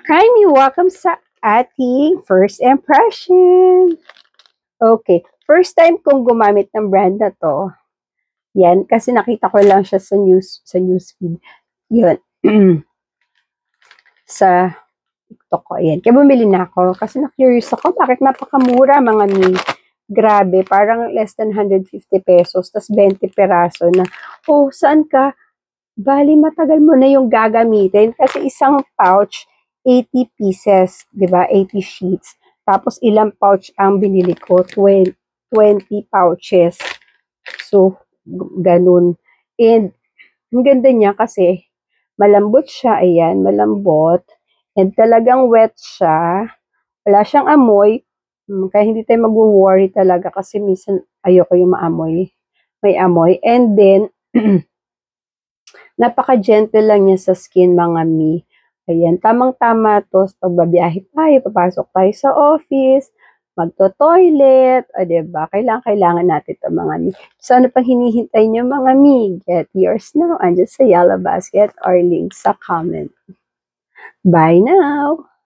Hi, Mi. Welcome sa ating first impression. Okay. First time kong gumamit ng brand na to. Yan. Kasi nakita ko lang siya sa newsfeed. Yun. sa TikTok ko. Ayan. Kaya bumili na ako. Kasi na-curious ako. Bakit napakamura, mga Mi? Grabe. Parang less than 150 pesos. Tas 20 peraso na. Oh, saan ka? Bali, matagal mo na yung gagamitin kasi isang pouch, 80 pieces, di ba? 80 sheets. Tapos, ilang pouch ang binili ko? 20 pouches. So, ganun. And, ang ganda niya kasi, malambot siya. Ayan, malambot. And talagang wet siya. Wala siyang amoy. Kaya hindi tayo mag-worry talaga kasi minsan ayoko yung maamoy. May amoy. And then, napaka-gentle lang niya sa skin, mga Mi. Ayan, tamang-tama to sa pagbabiyahe tayo, papasok tayo sa office, magto-toilet, o diba? Kailangan natin to, mga Mi. So, ano pang hinihintay niyo, mga Mi? Get yours now. Andyan sa Yellow Basket or link sa comment. Bye now!